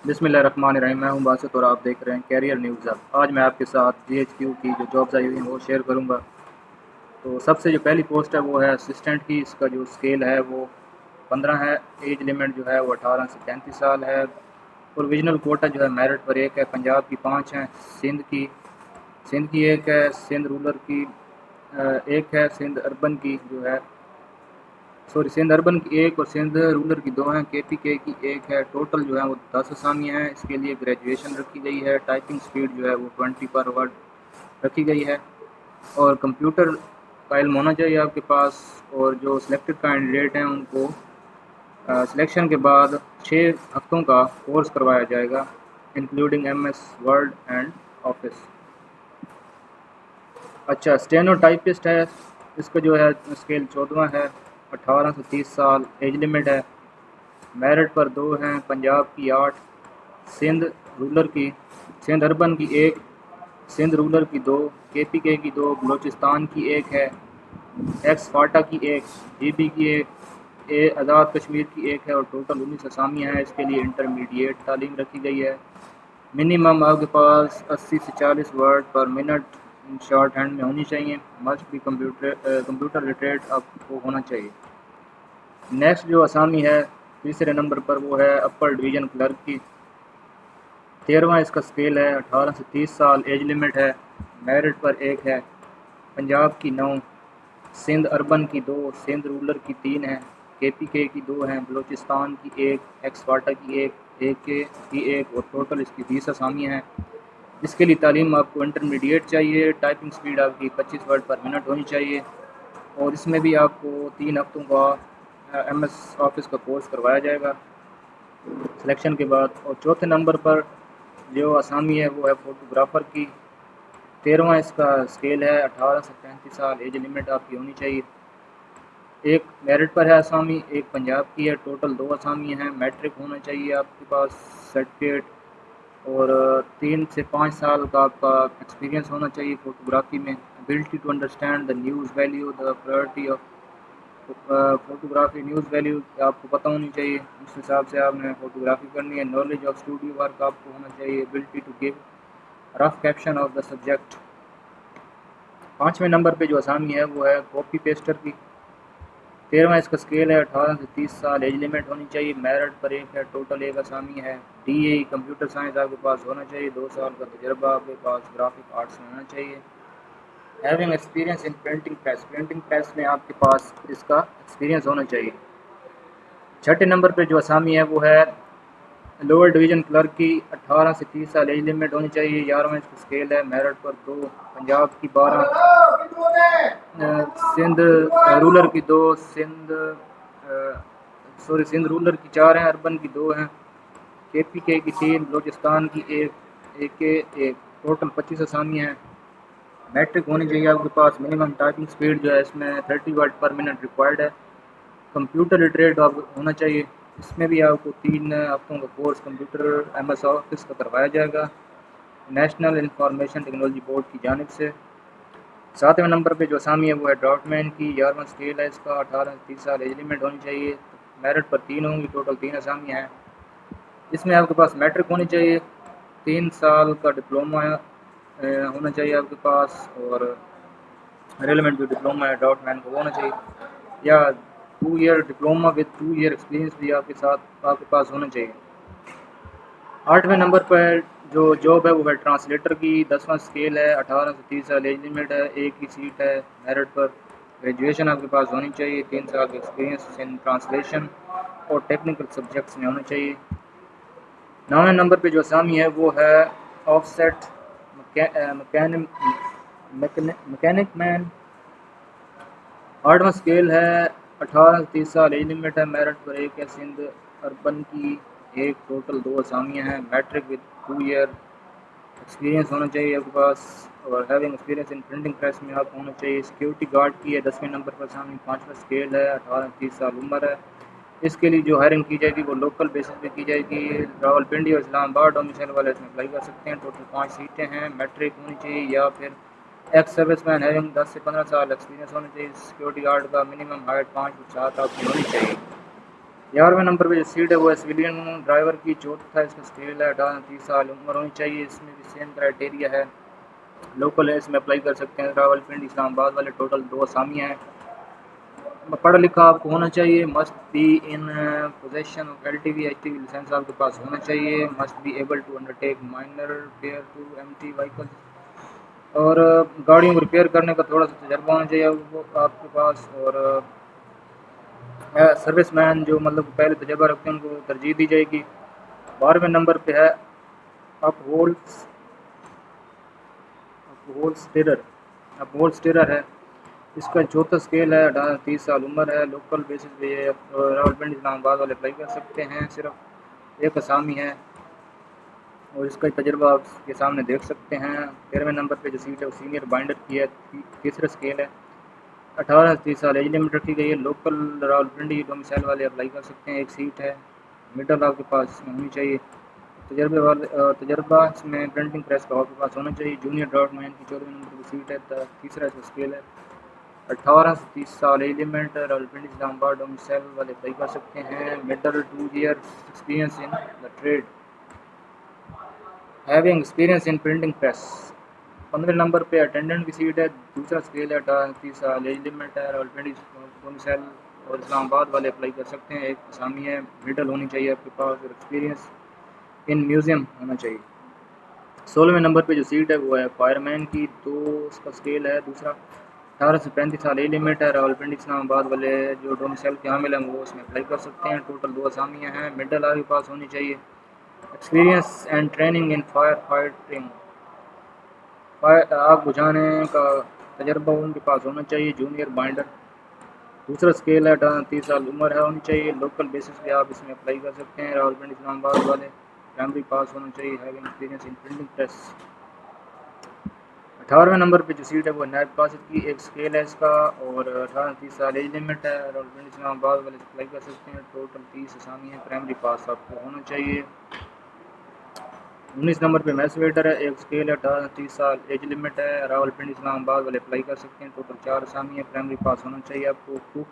बिस्मिल्लाहिर्रहमानिर्रहीम। मैं हूं बासित और आप देख रहे हैं कैरियर न्यूज़ अब। आज मैं आपके साथ GHQ की जो जॉब्स आई हुई हैं वो शेयर करूंगा। तो सबसे जो पहली पोस्ट है वो है असिस्टेंट की। इसका जो स्केल है वो 15 है। एज लिमिट जो है वो 18 से 33 साल है। प्रोविजनल कोटा जो है मेरिट पर एक है। पंजाब की 5 हैं, सिंध की एक है, सिंध रूरल की एक है, सिंध अर्बन की एक और सिंध रूरल की 2 हैं, KPK की एक है। टोटल जो है वो 10 असामियाँ हैं। इसके लिए ग्रेजुएशन रखी गई है। टाइपिंग स्पीड जो है वो 20 पर वर्ड रखी गई है और कंप्यूटर का इल्म होना चाहिए आपके पास। और जो सिलेक्टेड कैंडिडेट हैं उनको सिलेक्शन के बाद 6 हफ्तों का कोर्स करवाया जाएगा, including MS word and office. अच्छा, स्टेनोटाइपिस्ट है। इसका जो है स्केल 14वां है। 18 से 30 साल एज लिमिट है। मेरिट पर 2 हैं। पंजाब की 8, सिंध रूरल की सिंध अर्बन की एक, सिंध रूरल की 2, KPK की 2, बलूचिस्तान की एक है, एक्स फाटा की एक, GB की एक, आज़ाद कश्मीर की एक है और टोटल 19 असामियाँ हैं। इसके लिए इंटरमीडिएट तालीम रखी गई है। मिनिमम आपके पास 80 से 40 वर्ड पर मिनट शॉर्ट हैंड में होनी चाहिए। मस्ट भी कंप्यूटर लिटरेट आपको होना चाहिए। नेक्स्ट जो असामी है तीसरे नंबर पर वो है अपर डिवीज़न क्लर्क की। 13वां इसका स्केल है। 18 से 30 साल एज लिमिट है। मेरिट पर एक है। पंजाब की 9, सिंध अर्बन की 2, सिंध रूरल की 3 है, KPK की 2 हैं, बलूचिस्तान की एक, एक्सवाटा की एक, AK की एक और टोटल इसकी 20 असामियाँ हैं। इसके लिए तालीम आपको इंटरमीडिएट चाहिए। टाइपिंग स्पीड आपकी 25 वर्ड पर मिनट होनी चाहिए और इसमें भी आपको 3 हफ्तों का MS ऑफिस का कोर्स करवाया जाएगा सिलेक्शन के बाद। और चौथे नंबर पर जो असामी है वो है फ़ोटोग्राफ़र की। 13वां इसका स्केल है। 18 से 35 साल एज लिमिट आपकी होनी चाहिए। एक मेरिट पर है असामी, एक पंजाब की है। टोटल 2 असामी हैं। मैट्रिक होना चाहिए आपके पास सर्टिफिकेट और 3 से 5 साल का आपका एक्सपीरियंस होना चाहिए फ़ोटोग्राफी में। Ability to understand the news value, the priority of photography news value आपको पता होनी चाहिए। उस हिसाब से आपने फ़ोटोग्राफी करनी है। नॉलेज ऑफ स्टूडियो वर्क आपको होना चाहिए। Ability to give rough caption of the subject. 5वें नंबर पे जो असामी है वो है कॉपी पेस्टर की। 13वां इसका स्केल है। 18 से 30 साल एज लिमिट होनी चाहिए। मेरिट पर एक है। टोटल एक असामी है। DA कंप्यूटर साइंस आपके पास होना चाहिए। 2 साल का तजर्बा आपके पास ग्राफिक आर्ट्स में होना चाहिए। Having experience in printing press में आपके पास इसका एक्सपीरियंस होना चाहिए। 6ठे नंबर पे जो असामी है वो है लोअर डिवीज़न क्लर्क की। 18 से 30 साल एज लिमिट होनी चाहिए। 11वां इसका स्केल है। मेरिट पर 2, पंजाब की 12, सिंध रूरल की 2, सिंध रूरल की 4 हैं, अर्बन की 2 हैं, KPK की 3, बलूचिस्तान की एक, AK एक। टोटल 25 असामियाँ हैं। मैट्रिक होनी चाहिए आपके पास। मिनिमम टाइपिंग स्पीड जो है इसमें 30 वर्ड पर मिनट रिक्वायर्ड है। कंप्यूटर लिटरेट आप होना चाहिए। इसमें भी आपको 3 हफ्तों का कोर्स कंप्यूटर MS ऑफिस का करवाया जाएगा नेशनल इंफॉर्मेशन टेक्नोलॉजी बोर्ड की जानिब से। 7वें नंबर पे जो असामी है वो है ड्राफ्टमैन की। 11वां स्केल है इसका। 18 से 30 साल एज लिमिट होनी चाहिए। मेरिट पर 3 होंगी। टोटल 3 असामियाँ हैं। इसमें आपके पास मैट्रिक होनी चाहिए। 3 साल का डिप्लोमा होना चाहिए आपके पास और रेलेवेंट जो डिप्लोमा है ड्राफ्टमैन को होना चाहिए, या 2 year diploma with 2 year experience भी आपके पास होना चाहिए। 8वें नंबर पर जो जॉब है वो है ट्रांसलेटर की। 10वां स्केल है। 18 से 30 साल एज लिमिट है। एक ही सीट है। मेरिट पर ग्रेजुएशन आपके पास होनी चाहिए। 3 साल का एक्सपीरियंस इन ट्रांसलेशन और टेक्निकल सब्जेक्ट्स में होना चाहिए। 9वें नंबर पे जो असामी है वो है ऑफसेट मैकेनिक मैन। 8वां स्केल है। 18 से 30 साल एज लिमिट है। मेरिट पर एक है। सिंध अर्बन की एक। टोटल 2 असामियाँ हैं। मैट्रिक विद 2 ईयर एक्सपीरियंस होना चाहिए आपके पास और having experience in printing press में आपको होना चाहिए। सिक्योरिटी गार्ड की है। 10वें नंबर पर असामी। 5वां स्केल है। 18 से 30 साल उम्र है। इसके लिए जो हायरिंग की जाएगी वो लोकल बेसिस पे की जाएगी। रावलपिंडी और इस्लामाबाद डोमिसाइल वाले इसमें अप्लाई कर सकते हैं। टोटल 5 सीटें हैं। मैट्रिक होनी चाहिए या फिर एक्स सर्विस मैन हैविंग 10 से 15 साल एक्सपीरियंस होना चाहिए। सिक्योरिटी गार्ड का मिनिमम हाइट 5 फुट 7 आपकी होनी चाहिए। 11वें नंबर पे जो सीट है वो है सिविलियन ड्राइवर की, चौथा इसका स्केल है, 30 साल उम्र होनी चाहिए। इसमें भी सेम क्राइटेरिया है, लोकल है, इसमें अप्लाई कर सकते हैं। रावलपिंडी इस्लामाबाद वाले, टोटल 2 असामियाँ हैं। पढ़ा लिखा आपको होना चाहिए, must be in possession of LTV HTV licence आपके पास होना चाहिए। Must be able to undertake minor repair to empty vehicles, और गाड़ियों को रिपेयर करने का थोड़ा सा तजर्बा होना चाहिए वो आपके पास। और सर्विस मैन जो मतलब पहले तजर्बा रखते हैं उनको तरजीह दी जाएगी। 12वें नंबर पे है अप होल स्टेरर है, इसका चौथा स्केल है, 30 साल उम्र है। लोकल बेसिस पे ये रावलपिंडी इस्लामाबाद वाले अप्लाई कर सकते हैं, सिर्फ एक असामी है और इसका तजर्बा आप के सामने देख सकते हैं। 13वें नंबर पे जो सीट है वो सीनियर बाइंडर की है, तीसरा स्केल है, 18 से 30 साल एज लिमिट रखी गई है। लोकल रावलपिंडी डोमिसाइल वाले अप्लाई कर सकते हैं, एक सीट है। मिडल आपके पास होनी चाहिए, तजर्बा इसमें प्रिंटिंग प्रेस का आपके पास होना चाहिए। जूनियर ड्राफ्ट मैन की 14वें नंबर की सीट है, तीसरा इसका स्केल है, 18 से 30 साल age limit. Rawalpindi Islamabad domicile वाले अप्लाई कर सकते हैं। Middle 2 year experience in the trade, having experience in printing press. 15वें नंबर पे अटेंडेंट की सीट है, दूसरा स्केल है, 30 साल एज लिमिट है। रावलपिंडी डोमिसाइल और इस्लामाबाद वाले अप्लाई कर सकते हैं, एक असामी है। मिडल होनी चाहिए आपके पास और एक्सपीरियंस इन म्यूज़ियम होना चाहिए। 16वें नंबर पे जो सीट है वो है फायरमैन की, तो उसका स्केल है दूसरा, 18 से 35 साल एज लिमिट है। रावलपिंडी इस्लामाबाद वाले जो डोमिसाइल के हामिल हैं वो उसमें अप्लाई कर सकते हैं। टोटल 2 असामियाँ हैं। मिडल आपके पास होनी चाहिए। Experience and training in fire fighting, आग बुझाने का तजर्बा उनके पास होना चाहिए। जूनियर बाइंडर, दूसरा स्केल है, 30 साल उम्र है होनी चाहिए। लोकल बेसिस पे आप इसमें अप्लाई कर सकते हैं। रावलपिंडी इस्लामाबाद वाले प्राइमरी पास होना चाहिए, having experience in printing press. 18वें नंबर पे जो सीट है वो नायब कासिद की, एक स्केल है इसका और 18 30 साल एज लिमिट है। रावलपिंडी इस्लामाबाद वाले अप्लाई कर सकते हैं। टोटल 30 असामी है, प्राइमरी पास आपको होना चाहिए। 19 नंबर पे मैथ्स वेटर है, एक स्केल है, 18 30 साल एज लिमिट है। रावलपिंडी इस्लामाबाद वाले अप्लाई कर सकते हैं। टोटल 4 असामी है, प्राइमरी पास होना चाहिए आपको। कुक,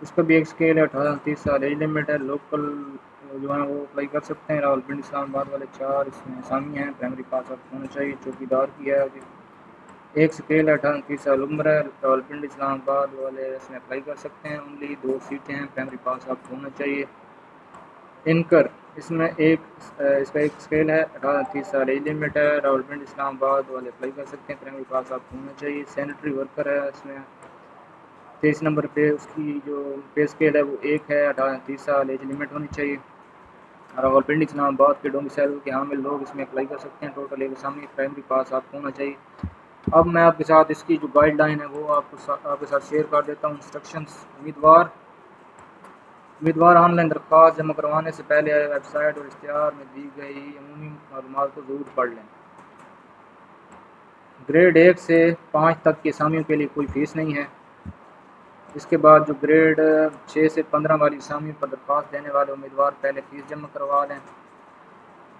इसका भी एक स्केल है, 18 30 साल एज लिमिट है। लोकल जो है वो अप्लाई कर सकते हैं। रावलपिंडी इस्लामाबाद वाले 4 इसमें असामी हैं, प्राइमरी पास आपको होना चाहिए। चौकीदार की है, एक स्केल है, 18 30 साल उम्र है। रावलपिंडी इस्लामाबाद वाले इसमें अप्लाई कर सकते हैं। ओनली 2 सीटें हैं, प्राइमरी पास आपको होना चाहिए। इनकर, इसमें इसका एक स्केल है, 18 30 साल एज लिमिट है। रावलपिंडी इस्लामाबाद वाले अप्लाई कर सकते हैं, प्राइमरी पास आपको होना चाहिए। सैनिटरी वर्कर है, इसमें 23 नंबर पे उसकी जो पे स्केल है वो 1 है, 18 30 साल एज लिमिट होनी चाहिए। रावलपिंडी इस्लामाबाद के डोमिसाइल के हामिल लोग इसमें अप्लाई कर सकते हैं। टोटल एक सामने प्राइमरी पास आपको होना चाहिए। अब मैं आपके साथ इसकी जो गाइडलाइन है वो आपके साथ शेयर कर देता हूँ। इंस्ट्रक्शंस, उम्मीदवार ऑनलाइन दरख्वास्त जमा करवाने से पहले वेबसाइट और इश्तिहार में दी गई अमूमी मालूमात को ज़रूर पढ़ लें। ग्रेड 1 से 5 तक की असामियों के लिए कोई फ़ीस नहीं है। इसके बाद जो ग्रेड 6 से 15 वाली असामियों पर दरख्वास्त देने वाले उम्मीदवार पहले फ़ीस जमा करवा लें,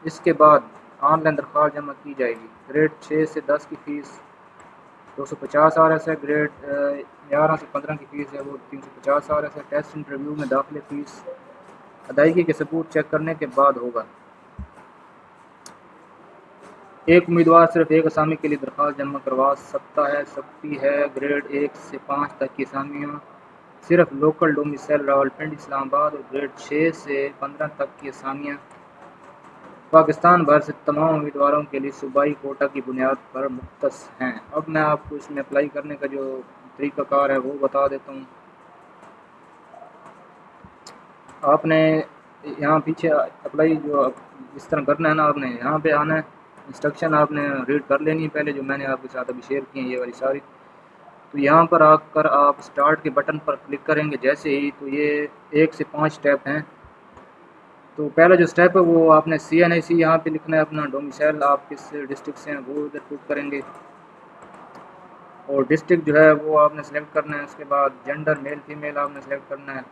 इसके बाद ऑनलाइन दरख्वास्त जमा की जाएगी। ग्रेड 6 से 10 की फ़ीस 250 RS है। ग्रेड 11 से 15 की फ़ीस है वो 350 RS है। टेस्ट इंटरव्यू में दाखिले फ़ीस अदायगी के सबूत चेक करने के बाद होगा। एक उम्मीदवार सिर्फ एक असामी के लिए दरख्वास्त जमा करवा सकती है। ग्रेड 1 से 5 तक की असामियाँ सिर्फ लोकल डोमिसाइल रावलपिंडी इस्लामाबाद, और ग्रेड 6 से 15 तक की असामियाँ पाकिस्तान भर से तमाम उम्मीदवारों के लिए सूबाई कोटा की बुनियाद पर मुख्तस हैं। अब मैं आपको इसमें अप्लाई करने का जो तरीक़ाकार है वो बता देता हूँ। आपने यहाँ पीछे अप्लाई जो इस तरह करना है ना, आपने यहाँ पे आना है, इंस्ट्रक्शन आपने रीड कर लेनी है पहले जो मैंने आपके साथ अभी शेयर की है ये वाली सारी। तो यहाँ पर आकर आप स्टार्ट के बटन पर क्लिक करेंगे जैसे ही, तो ये 1 से 5 स्टेप हैं। तो पहला जो स्टेप है वो आपने CNIC यहाँ पे लिखना है, अपना डोमिसाइल आप किस डिस्ट्रिक्ट से हैं वो इधर पुट करेंगे, और डिस्ट्रिक्ट जो है वो आपने सेलेक्ट करना है। उसके बाद जेंडर मेल फीमेल आपने सेलेक्ट करना है।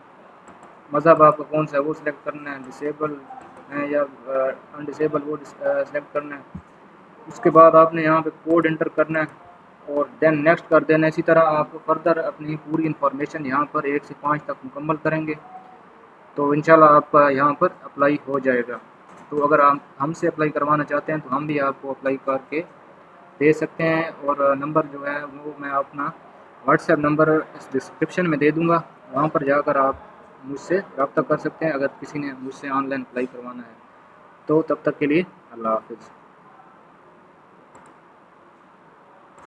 मज़हब आपका कौन सा है वो सिलेक्ट करना है। डिसेबल है या अनडिसेबल वो सिलेक्ट करना है। उसके बाद आपने यहाँ पे कोड इंटर करना है और देन नेक्स्ट कर देना है। इसी तरह आप फर्दर अपनी पूरी इन्फॉर्मेशन यहाँ पर 1 से 5 तक मुकम्मल करेंगे। تو انشاءاللہ آپ کا یہاں پر اپلائی ہو جائے گا۔ تو اگر آپ ہم سے اپلائی کروانا چاہتے ہیں تو ہم بھی آپ کو اپلائی کر کے دے سکتے ہیں، اور نمبر جو ہے وہ میں اپنا واٹس ایپ نمبر اس ڈسکرپشن میں دے دوں گا، وہاں پر جا کر آپ مجھ سے رابطہ کر سکتے ہیں اگر کسی نے مجھ سے آن لائن اپلائی کروانا ہے۔ تو تب تک کے لیے اللہ حافظ۔